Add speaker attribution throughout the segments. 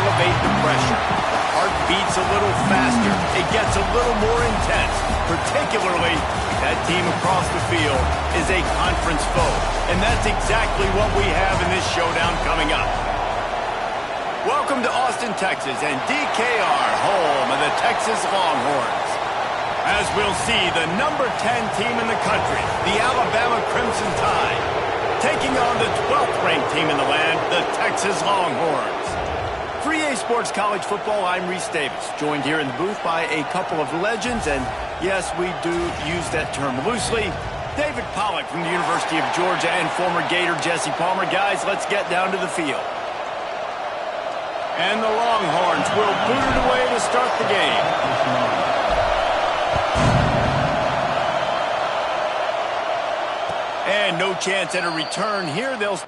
Speaker 1: elevate the pressure. The heart beats a little faster. It gets a little more intense, particularly if that team across the field is a conference foe. And that's exactly what we have in this showdown coming up. Welcome to Austin, Texas, and DKR, home of the Texas Longhorns. As we'll see, the number 10 team in the country, the Alabama Crimson Tide, taking on the 12th ranked team in the land, the Texas Longhorns. For EA Sports College Football, I'm Reese Davis, joined here in the booth by a couple of legends, and yes, we do use that term loosely. David Pollack from the University of Georgia and former Gator Jesse Palmer. Guys, let's get down to the field. And the Longhorns will boot it away to start the game. And no chance at a return here. They'll...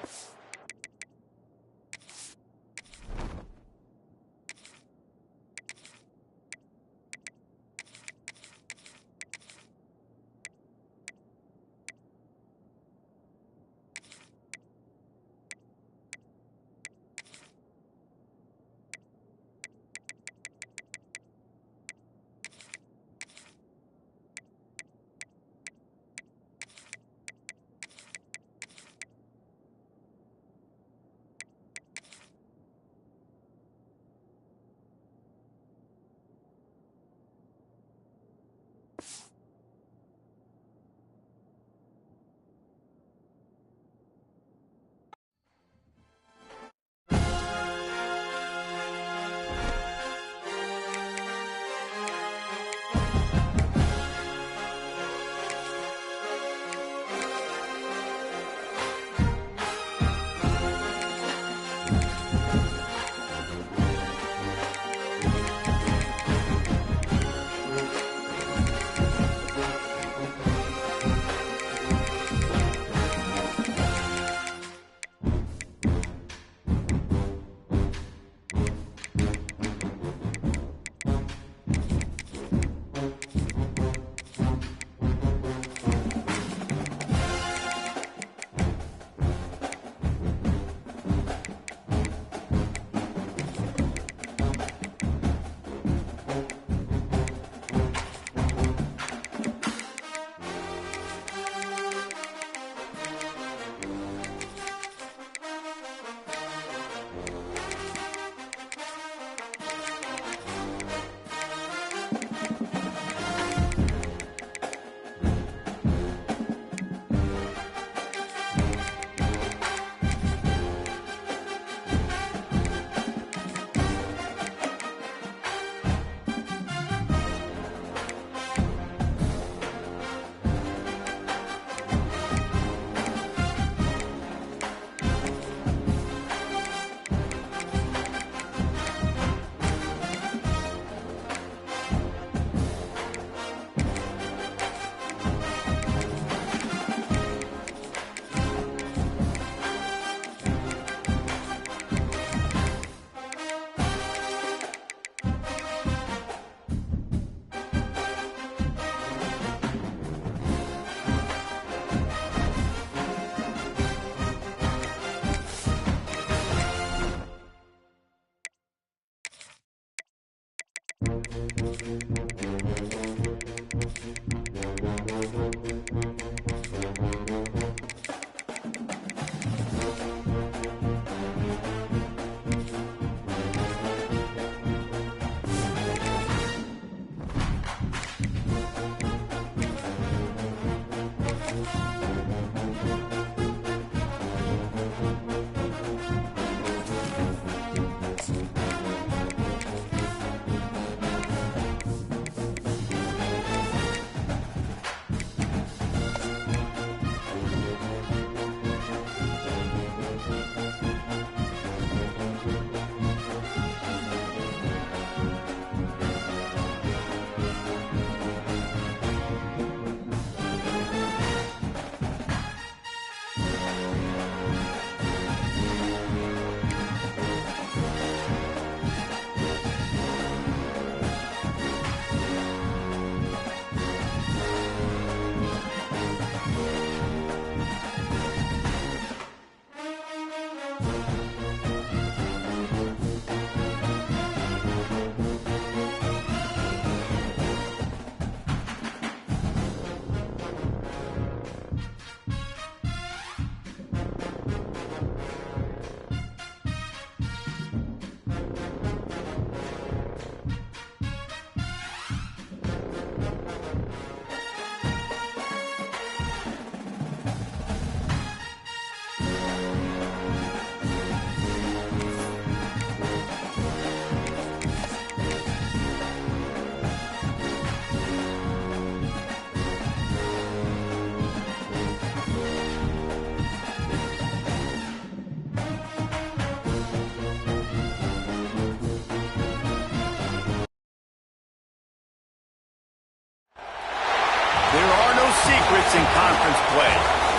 Speaker 1: secrets in conference play.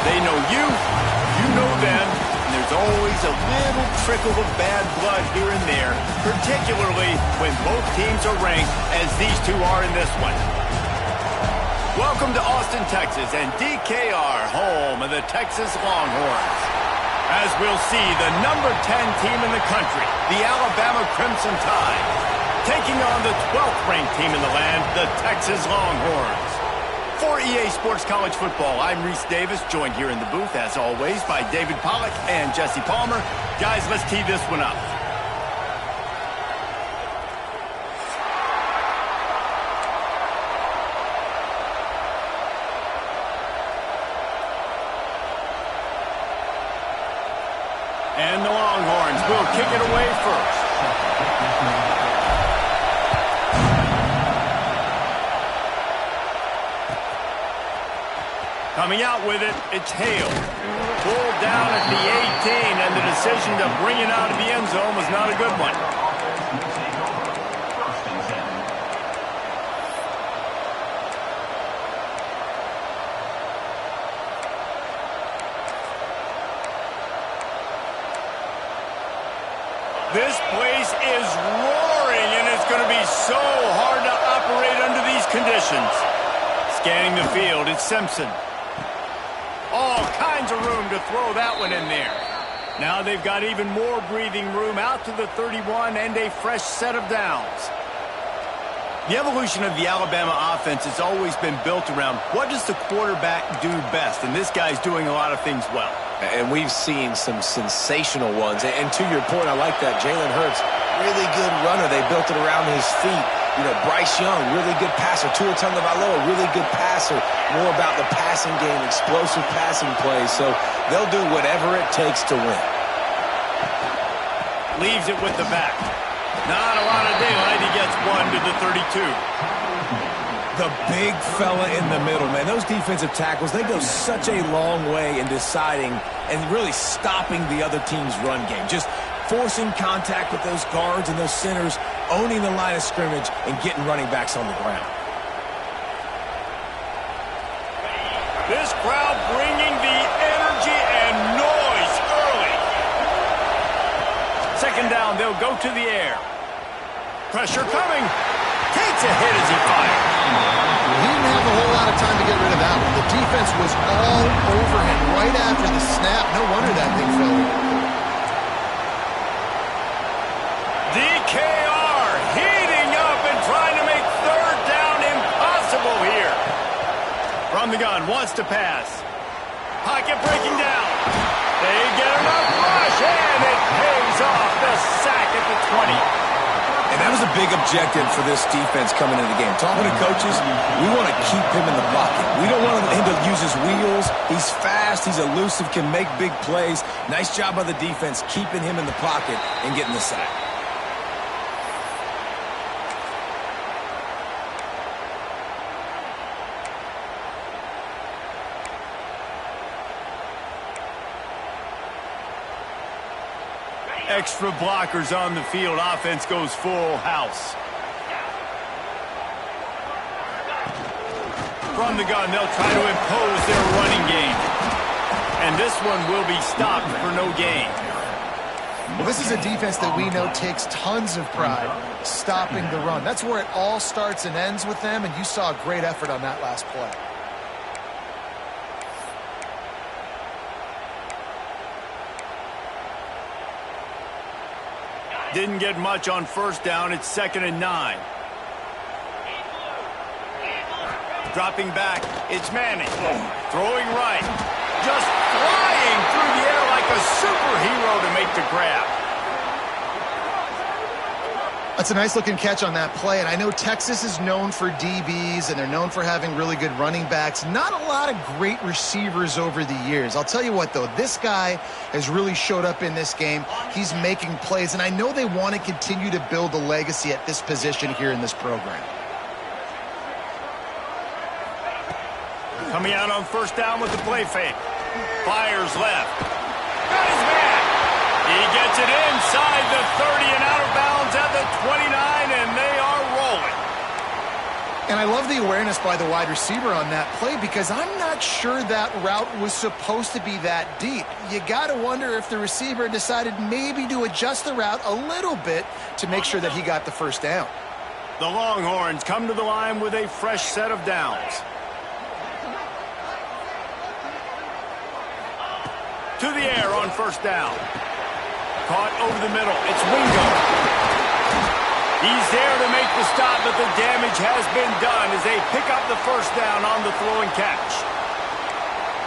Speaker 1: They know you, you know them, and there's always a little trickle of bad blood here and there, particularly when both teams are ranked as these two are in this one. Welcome to Austin, Texas, and DKR, home of the Texas Longhorns. As we'll see, the number 10 team in the country, the Alabama Crimson Tide, taking on the 12th ranked team in the land, the Texas Longhorns. For EA Sports College Football, I'm Reese Davis, joined here in the booth, as always, by David Pollack and Jesse Palmer. Guys, let's tee this one up. And the Longhorns will kick it away first. Coming out with it, it's Hale. Pulled down at the 18, and the decision to bring it out of the end zone was not a good one. This place is roaring, and it's going to be so hard to operate under these conditions. Scanning the field, it's Simpson. All kinds of room to throw that one in there. Now they've got even more breathing room out to the 31 and a fresh set of downs. The evolution of the Alabama offense has always been built around what does the quarterback do best, and this guy's doing a lot of things well.
Speaker 2: And we've seen some sensational ones. And to your point, I like that. Jalen Hurts, really good runner. They built it around his feet. You know, Bryce Young, really good passer. Tua Tagovailoa, really good passer. More about the passing game, explosive passing plays. So they'll do whatever it takes to win.
Speaker 1: Leaves it with the back. Not a lot of daylight. He gets one to the 32.
Speaker 3: The big fella in the middle, man. Those defensive tackles, they go such a long way in deciding and really stopping the other team's run game. Just forcing contact with those guards and those centers, owning the line of scrimmage, and getting running backs on the ground.
Speaker 1: This crowd bringing the energy and noise early. Second down, they'll go to the air. Pressure coming. Takes a hit as he fired.
Speaker 4: He didn't have a whole lot of time to get rid of that one. The defense was all over him right after the snap. No wonder that thing fell.
Speaker 1: DKR heating up and trying to make third down impossible here. From the gun, wants to pass. Pocket breaking down. They get enough rush, and it pays off. The sack at the 20.
Speaker 3: And that was a big objective for this defense coming into the game. Talking to coaches, we want to keep him in the pocket. We don't want him to use his wheels. He's fast, he's elusive, can make big plays. Nice job by the defense keeping him in the pocket and getting the sack.
Speaker 1: Extra blockers on the field. Offense goes full house. From the gun, they'll try to impose their running game. And this one will be stopped for no gain.
Speaker 4: Well, this is a defense that we know takes tons of pride stopping the run. That's where it all starts and ends with them, and you saw a great effort on that last play.
Speaker 1: Didn't get much on first down. It's 2nd and 9. Dropping back, it's Manning. Throwing right. Just flying through the air like a superhero to make the grab.
Speaker 4: That's a nice-looking catch on that play, and I know Texas is known for DBs, and they're known for having really good running backs. Not a lot of great receivers over the years. I'll tell you what, though, this guy has really showed up in this game. He's making plays, and I know they want to continue to build a legacy at this position here in this program.
Speaker 1: Coming out on first down with the play fake. Fires left. Got his man. He gets it inside the 30 and out of bounds at the 29, and they are rolling.
Speaker 4: And I love the awareness by the wide receiver on that play because I'm not sure that route was supposed to be that deep. You got to wonder if the receiver decided maybe to adjust the route a little bit to make sure that he got the first down.
Speaker 1: The Longhorns come to the line with a fresh set of downs. To the air on first down. Caught over the middle. It's Wingo. He's there to make the stop, but the damage has been done as they pick up the first down on the throw and catch.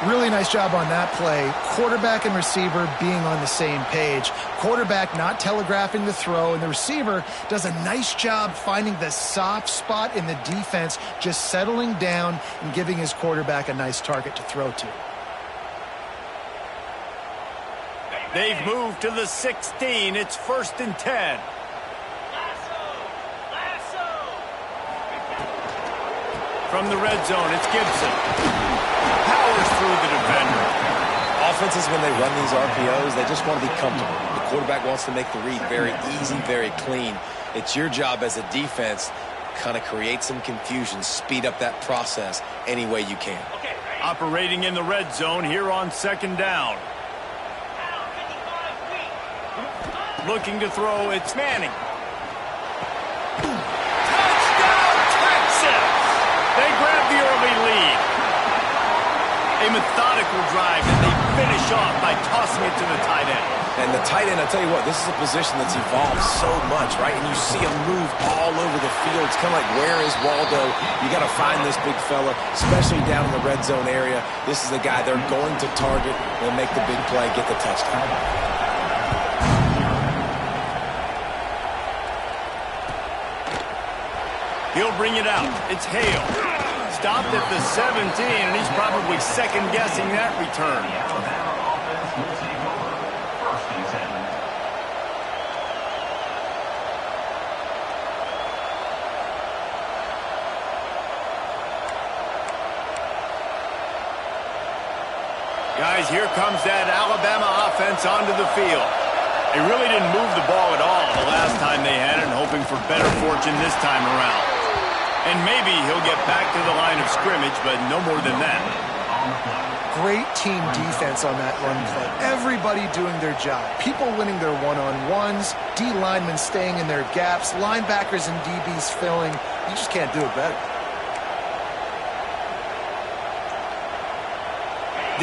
Speaker 4: Really nice job on that play. Quarterback and receiver being on the same page. Quarterback not telegraphing the throw, and the receiver does a nice job finding the soft spot in the defense, just settling down and giving his quarterback a nice target to throw to.
Speaker 1: They've moved to the 16. It's 1st and 10. From the red zone, it's Gibson. Powers through the defender.
Speaker 2: Offenses, when they run these RPOs, they just want to be comfortable. The quarterback wants to make the read very easy, very clean. It's your job as a defense kind of create some confusion, speed up that process any way you can.
Speaker 1: Operating in the red zone here on 2nd down. Looking to throw, it's Manning. Touchdown, Texas! They grab the early lead. A methodical drive, and they finish off by tossing it to the tight end.
Speaker 2: And the tight end, I'll tell you what, this is a position that's evolved so much, right? And you see him move all over the field. It's kind of like, where is Waldo? You got to find this big fella, especially down in the red zone area. This is the guy they're going to target and make the big play, get the touchdown.
Speaker 1: He'll bring it out. It's Hale. Stopped at the 17, and he's probably second-guessing that return. Guys, here comes that Alabama offense onto the field. They really didn't move the ball at all the last time they had it, and hoping for better fortune this time around. And maybe he'll get back to the line of scrimmage, but no more than that.
Speaker 4: Great team defense on that run play. Everybody doing their job. People winning their one-on-ones, D linemen staying in their gaps, linebackers and DBs filling. You just can't do it better.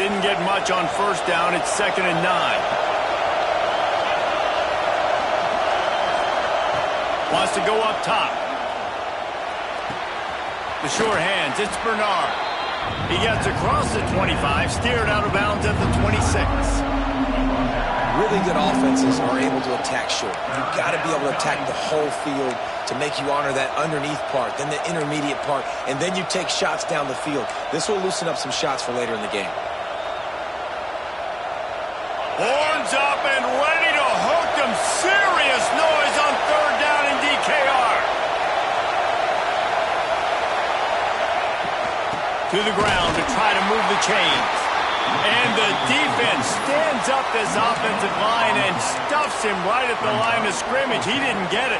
Speaker 1: Didn't get much on first down. It's 2nd and 9. Wants to go up top. The sure hands, it's Bernard. He gets across the 25, steered out of bounds at the 26.
Speaker 2: Really good offenses are able to attack short. You've got to be able to attack the whole field to make you honor that underneath part, then the intermediate part, and then you take shots down the field. This will loosen up some shots for later in the game.
Speaker 1: Horns up and ready to hook them. Serious noise on 3rd down in DKR. To the ground to try to move the chains. And the defense stands up this offensive line and stuffs him right at the line of scrimmage. He didn't get it.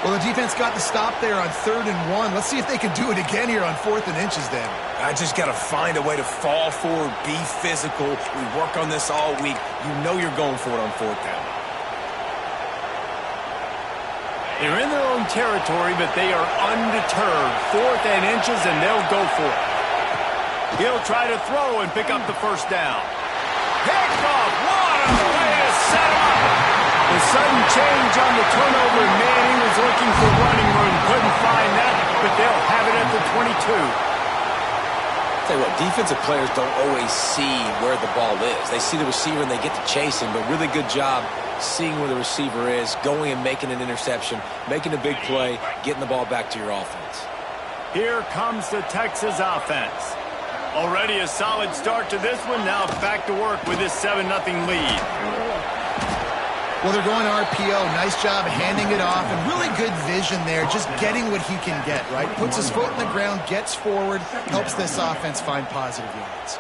Speaker 4: Well, the defense got the stop there on 3rd and 1. Let's see if they can do it again here on 4th and inches, Dan.
Speaker 3: I just got to find a way to fall forward, be physical. We work on this all week. You know you're going for it on 4th down.
Speaker 1: They're in their own territory, but they are undeterred. 4th and inches, and they'll go for it. He'll try to throw and pick up the first down. Picked off. What a way to set him up. The sudden change on the turnover, Manning was looking for running room. Couldn't find that, but they'll have it at the 22.
Speaker 2: Tell you what, defensive players don't always see where the ball is. They see the receiver and they get to chase him, but really good job seeing where the receiver is, going and making an interception, making a big play, getting the ball back to your offense.
Speaker 1: Here comes the Texas offense. Already a solid start to this one. Now back to work with this 7-0 lead.
Speaker 4: Well, they're going RPO. Nice job handing it off, and really good vision there, just getting what he can get, right? Puts his foot in the ground, gets forward, helps this offense find positive yards.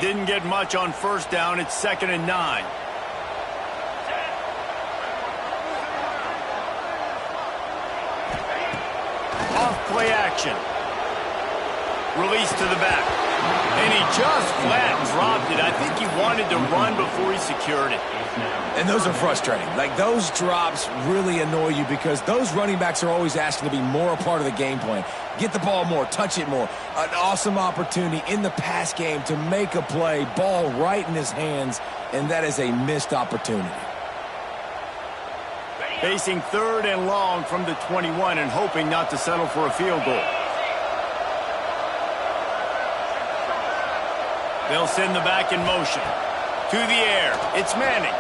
Speaker 1: Didn't get much on first down. It's 2nd and 9. action. Release to the back. And he just flat dropped it. I think he wanted to run before he secured it.
Speaker 3: And those are frustrating. Like, those drops really annoy you because those running backs are always asking to be more a part of the game plan. Get the ball more, touch it more. An awesome opportunity in the pass game to make a play, ball right in his hands, and that is a missed opportunity.
Speaker 1: Facing 3rd and long from the 21 and hoping not to settle for a field goal. They'll send the back in motion. To the air. It's Manning.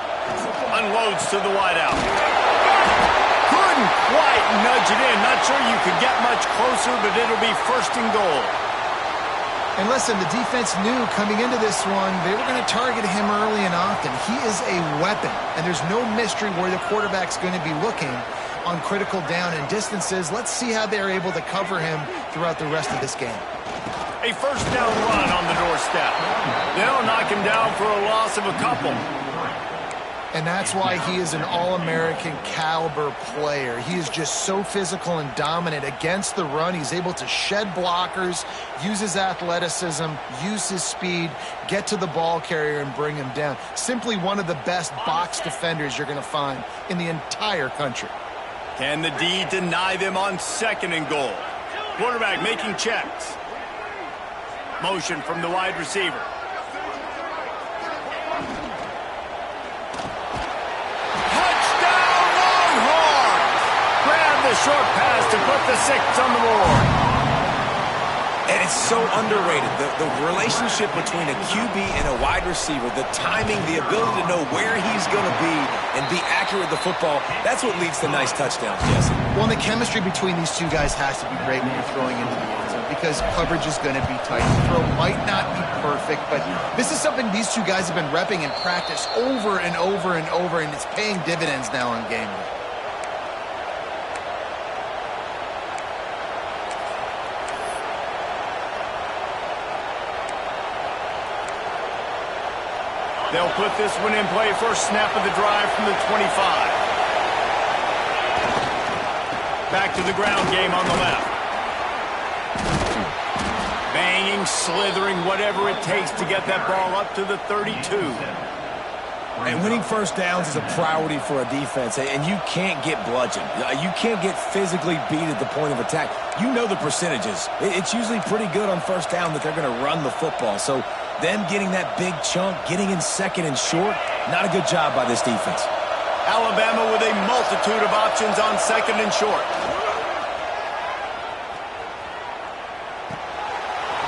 Speaker 1: Unloads to the wideout. Couldn't quite nudge it in. Not sure you could get much closer, but it'll be 1st and goal.
Speaker 4: And listen, the defense knew coming into this one, they were going to target him early and often. He is a weapon, and there's no mystery where the quarterback's going to be looking on critical down and distances. Let's see how they're able to cover him throughout the rest of this game.
Speaker 1: A 1st down run on the doorstep. They'll knock him down for a loss of a couple.
Speaker 4: And that's why he is an All-American caliber player. He is just so physical and dominant against the run. He's able to shed blockers, use his athleticism, use his speed, get to the ball carrier and bring him down. Simply one of the best box defenders you're going to find in the entire country.
Speaker 1: Can the D deny them on 2nd and goal? Quarterback making checks. Motion from the wide receiver. Touchdown Longhorns! Grab the short pass to put the 6 on the board.
Speaker 3: And it's so underrated. The relationship between a QB and a wide receiver, the timing, the ability to know where he's going to be and be accurate with the football, that's what leads to nice touchdowns, Jesse.
Speaker 4: Well, and the chemistry between these two guys has to be great when you're throwing into the end zone because coverage is going to be tight. The throw might not be perfect, but this is something these two guys have been repping in practice over and over and over, and it's paying dividends now on game day.
Speaker 1: They'll put this one in play. 1st snap of the drive from the 25. Back to the ground game on the left. Banging, slithering, whatever it takes to get that ball up to the 32.
Speaker 3: And winning 1st downs is a priority for a defense, and you can't get bludgeoned. You can't get physically beat at the point of attack. You know the percentages. It's usually pretty good on 1st down that they're going to run the football. So them getting that big chunk, getting in 2nd and short, not a good job by this defense.
Speaker 1: Alabama with a multitude of options on 2nd and short.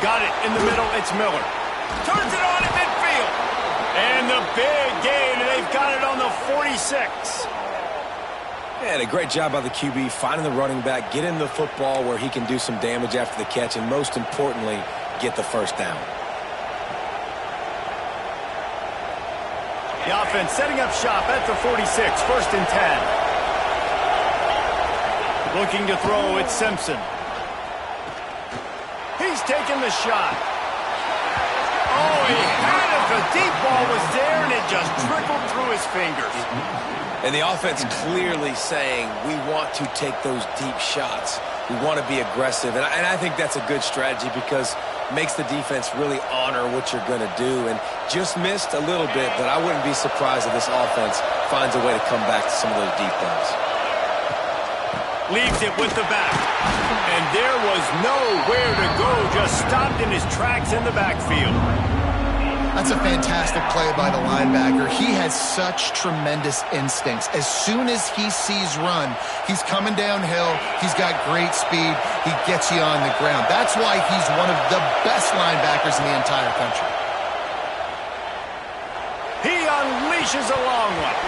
Speaker 1: Got it in the middle. It's Miller. Turns it on in midfield. And the big gain, and they've got it on the 46.
Speaker 3: Yeah, and a great job by the QB, finding the running back, getting the football where he can do some damage after the catch, and most importantly, get the 1st down.
Speaker 1: The offense setting up shop at the 46, 1st and 10. Looking to throw, it's Simpson. He's taking the shot. Oh, he had it. The deep ball was there, and it just trickled through his fingers.
Speaker 3: And the offense clearly saying, we want to take those deep shots. We want to be aggressive. And I think that's a good strategy because it makes the defense really honor what you're going to do. And just missed a little bit, but I wouldn't be surprised if this offense finds a way to come back to some of those deep balls.
Speaker 1: Leaves it with the back. And there was nowhere to go. Just stopped in his tracks in the backfield.
Speaker 4: That's a fantastic play by the linebacker. He has such tremendous instincts. As soon as he sees run, he's coming downhill. He's got great speed. He gets you on the ground. That's why he's one of the best linebackers in the entire country.
Speaker 1: He unleashes a long one.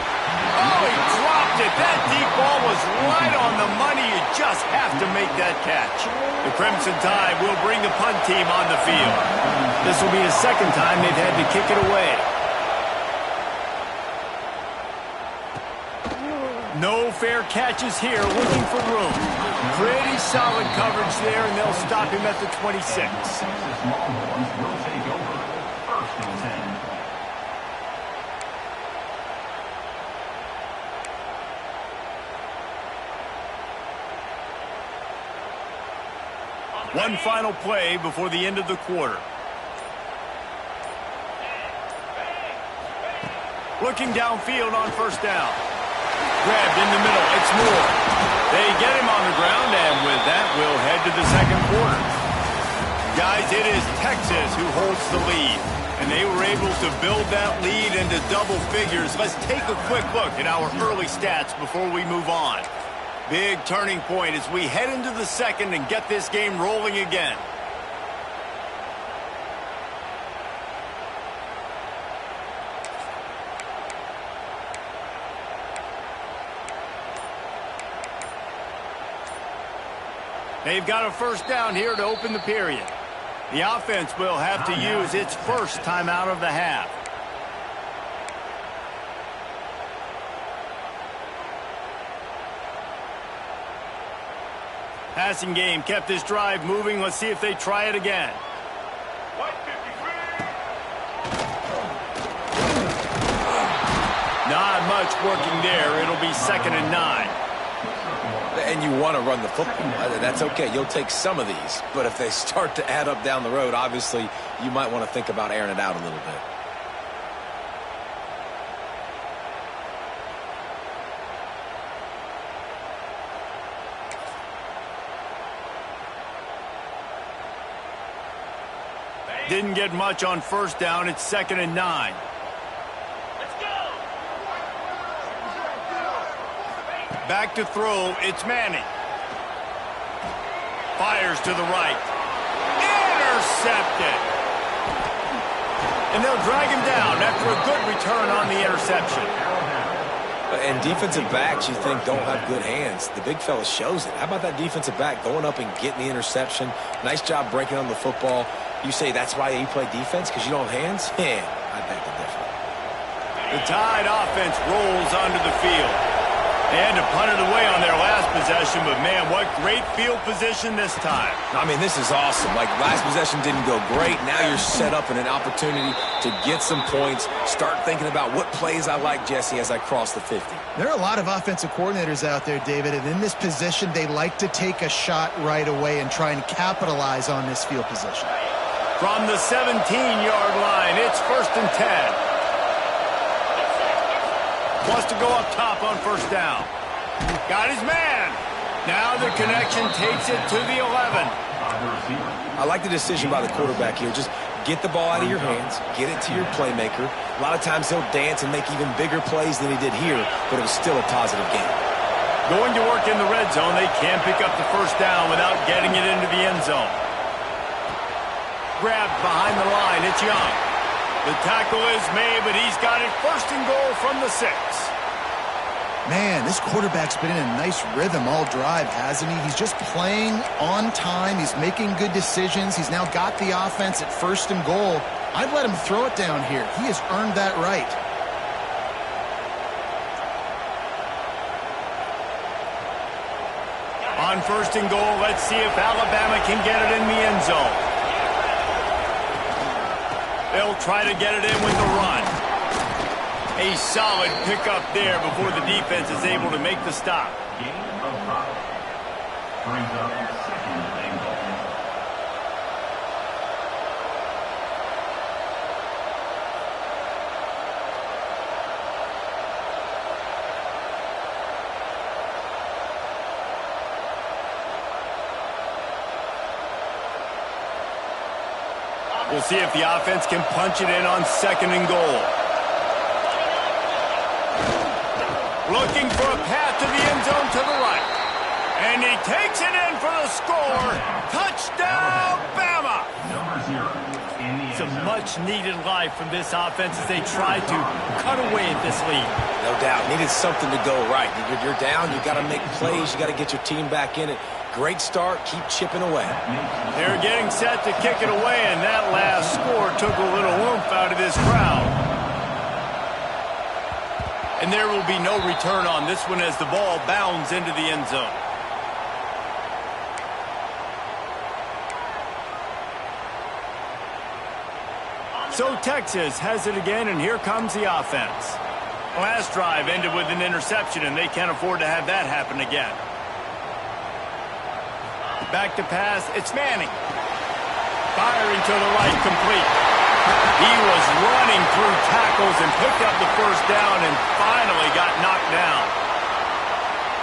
Speaker 1: Oh, he dropped it. That deep ball was right on the money. You just have to make that catch. The Crimson Tide will bring the punt team on the field. This will be the 2nd time they've had to kick it away. No fair catches here, looking for room. Pretty solid coverage there, and they'll stop him at the 26. One final play before the end of the quarter. Looking downfield on first down. Grabbed in the middle. It's Moore. They get him on the ground, and with that, we'll head to the second quarter. Guys, it is Texas who holds the lead, and they were able to build that lead into double figures. Let's take a quick look at our early stats before we move on. Big turning point as we head into the second and get this game rolling again. They've got a first down here to open the period. The offense will have to use its first timeout of the half. Passing game kept this drive moving. Let's see if they try it again. Not much working there. It'll be 2nd and 9.
Speaker 2: And you want to run the football. That's okay. You'll take some of these. But if they start to add up down the road, obviously, you might want to think about airing it out a little bit.
Speaker 1: Didn't get much on first down. It's 2nd and 9. Back to throw, it's Manning. Fires to the right. Intercepted. And they'll drag him down after a good return on the interception.
Speaker 2: And defensive backs, you think, don't have good hands. The big fella shows it. How about that defensive back going up and getting the interception? Nice job breaking on the football. You say that's why you play defense, because you don't have hands? Yeah, I beg to differ.
Speaker 1: The Tide offense rolls onto the field. They had to punt it away on their last possession, but man, what great field position this time.
Speaker 2: I mean, this is awesome. Like, last possession didn't go great. Now you're set up in an opportunity to get some points. Start thinking about what plays I like, Jesse, as I cross the 50.
Speaker 4: There are a lot of offensive coordinators out there, David, and in this position, they like to take a shot right away and try and capitalize on this field position.
Speaker 1: From the 17-yard line, it's 1st and 10. Wants to go up top on first down. Got his man. Now the connection takes it to the 11.
Speaker 2: I like the decision by the quarterback here. Just get the ball out of your hands, get it to your playmaker. A lot of times he'll dance and make even bigger plays than he did here, but it was still a positive game.
Speaker 1: Going to work in the red zone, they can't pick up the first down without getting it into the end zone. Grabbed behind the line, it's Young. The tackle is made, but he's got it 1st and goal from the 6.
Speaker 4: Man, this quarterback's been in a nice rhythm all drive, hasn't he? He's just playing on time. He's making good decisions. He's now got the offense at 1st and goal. I'd let him throw it down here. He has earned that right.
Speaker 1: On 1st and goal, let's see if Alabama can get it in the end zone. They'll try to get it in with the run. A solid pickup there before the defense is able to make the stop.
Speaker 5: Gain of 5. Brings up 2nd and goal.
Speaker 1: We'll see if the offense can punch it in on 2nd and goal. Looking for a path to the end zone to the right. And he takes it in for the score. Touchdown, Bama! Some much-needed life from this offense as they try to cut away at this lead.
Speaker 2: No doubt. Needed something to go right. You're down. You got to make plays. You got to get your team back in it. Great start. Keep chipping away.
Speaker 1: They're getting set to kick it away, and that last score took a little oomph out of this crowd. And there will be no return on this one as the ball bounds into the end zone. So Texas has it again, and here comes the offense. Last drive ended with an interception, and they can't afford to have that happen again. Back to pass. It's Manning. Firing to the right, complete. He was running through tackles and picked up the first down and finally got knocked down.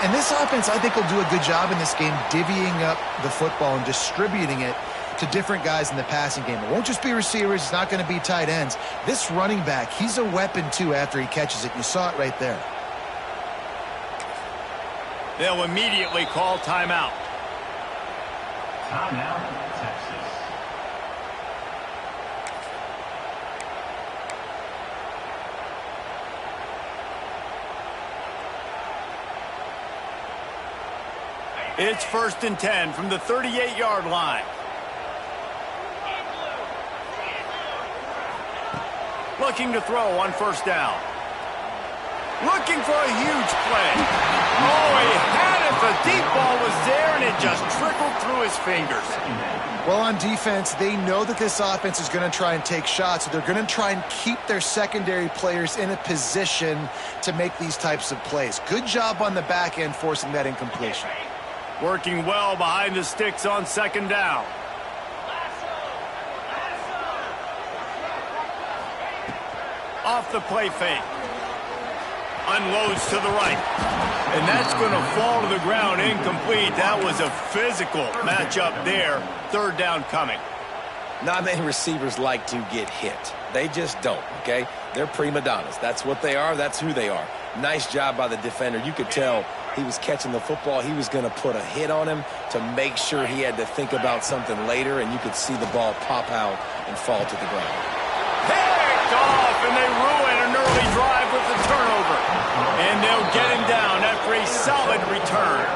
Speaker 4: And this offense, I think, will do a good job in this game divvying up the football and distributing it to different guys in the passing game. It won't just be receivers. It's not going to be tight ends. This running back, he's a weapon, too, after he catches it. You saw it right there.
Speaker 1: They'll immediately call timeout.
Speaker 5: Timeout, Texas.
Speaker 1: It's 1st and 10 from the 38-yard line. Looking to throw on 1st down. Looking for a huge play. Oh, he had it. The deep ball was there, and it just trickled through his fingers.
Speaker 4: Well, on defense, they know that this offense is going to try and take shots, so they're going to try and keep their secondary players in a position to make these types of plays. Good job on the back end forcing that incompletion.
Speaker 1: Working well behind the sticks on 2nd down. Off the play fake. Unloads to the right. And that's going to fall to the ground incomplete. That was a physical matchup there. 3rd down coming.
Speaker 2: Not many receivers like to get hit. They just don't, okay? They're prima donnas. That's what they are. That's who they are. Nice job by the defender. You could tell he was catching the football. He was going to put a hit on him to make sure he had to think about something later, and you could see the ball pop out and fall to the ground.
Speaker 1: Picked off, and they ruin an early drive with the turnover. And they'll get him down after a solid return.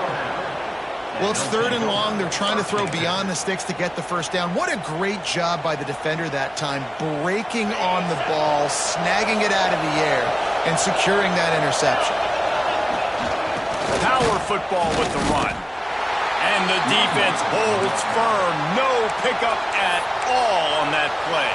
Speaker 4: Well, it's 3rd and long. They're trying to throw beyond the sticks to get the 1st down. What a great job by the defender that time, breaking on the ball, snagging it out of the air, and securing that interception.
Speaker 1: Power football with the run. And the defense holds firm. No pickup at all on that play.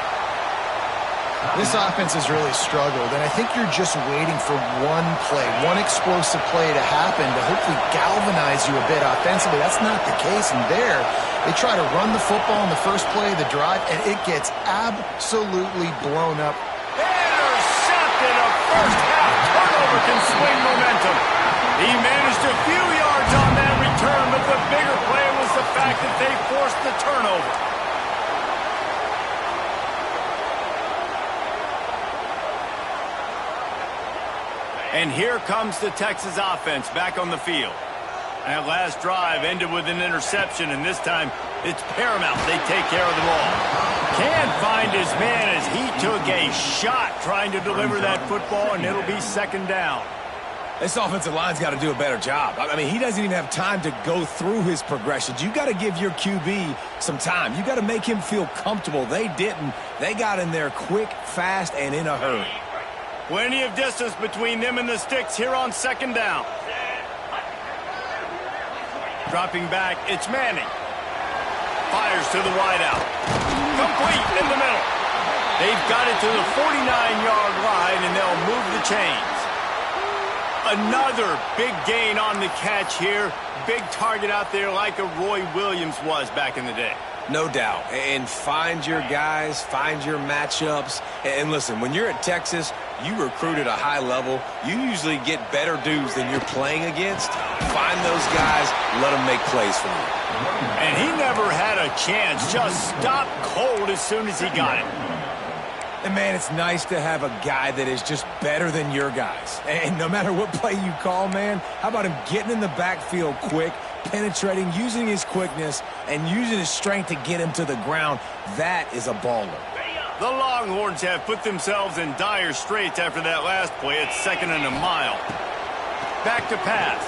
Speaker 4: This offense has really struggled, and I think you're just waiting for one play, one explosive play to happen to hopefully galvanize you a bit offensively. That's not the case, and there they try to run the football in the first play of the drive, and it gets absolutely blown up.
Speaker 1: Intercepted. A first-half turnover can swing momentum. He managed a few yards on that return, but the bigger play was the fact that they forced the turnover. And here comes the Texas offense back on the field. That last drive ended with an interception, and this time it's paramount they take care of the ball. Can't find his man as he took a shot trying to deliver that football, and it'll be 2nd down.
Speaker 3: This offensive line's got to do a better job. I mean, he doesn't even have time to go through his progressions. You got to give your QB some time. You got to make him feel comfortable. They didn't. They got in there quick, fast, and in a hurry.
Speaker 1: Plenty of distance between them and the sticks here on 2nd down. Dropping back, it's Manning. Fires to the wideout. Complete in the middle. They've got it to the 49-yard line, and they'll move the chains. Another big gain on the catch here. Big target out there like a Roy Williams was back in the day.
Speaker 2: No doubt. And find your guys, find your matchups. And listen, when you're at Texas, you recruit at a high level. You usually get better dudes than you're playing against. Find those guys, let them make plays for you.
Speaker 1: And he never had a chance. Just stopped cold as soon as he got it.
Speaker 3: And, man, it's nice to have a guy that is just better than your guys. And no matter what play you call, man, how about him getting in the backfield quick, penetrating, using his quickness, and using his strength to get him to the ground? That is a baller.
Speaker 1: The Longhorns have put themselves in dire straits after that last play. It's 2nd and a mile. Back to pass.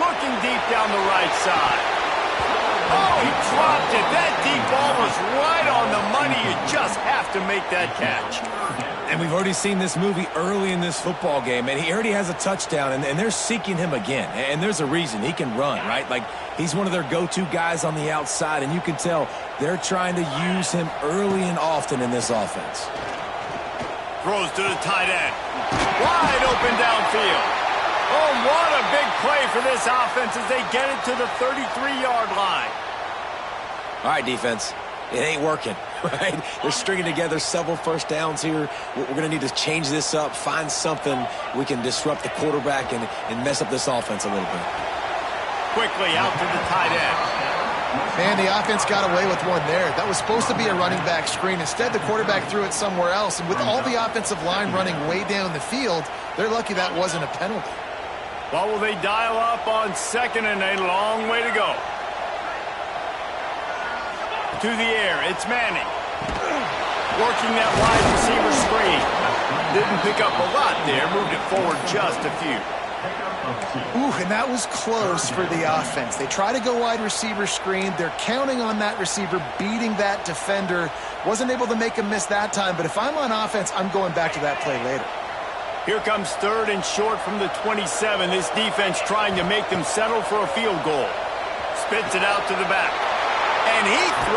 Speaker 1: Looking deep down the right side. Oh, he dropped it. That deep ball was right on the money. You just have to make that catch.
Speaker 3: And we've already seen this movie early in this football game, and he already has a touchdown, and they're seeking him again. And there's a reason. He can run, right? Like, he's one of their go-to guys on the outside, and you can tell they're trying to use him early and often in this offense.
Speaker 1: Throws to the tight end. Wide open downfield. Oh, what a big play for this offense as they get it to the 33-yard line.
Speaker 2: All right, defense. It ain't working, right? They're stringing together several first downs here. We're going to need to change this up, find something we can disrupt the quarterback and mess up this offense a little bit.
Speaker 1: Quickly out to the tight end.
Speaker 4: Man, the offense got away with one there. That was supposed to be a running back screen. Instead, the quarterback threw it somewhere else. And with all the offensive line running way down the field, they're lucky that wasn't a penalty.
Speaker 1: What will they dial up on second and a long way to go? To the air, it's Manning. Working that wide receiver screen. Didn't pick up a lot there, moved it forward just a few.
Speaker 4: Ooh, and that was close for the offense. They try to go wide receiver screen. They're counting on that receiver beating that defender. Wasn't able to make a miss that time, but if I'm on offense, I'm going back to that play later.
Speaker 1: Here comes third and short from the 27. This defense trying to make them settle for a field goal. Spits it out to the back. And he throws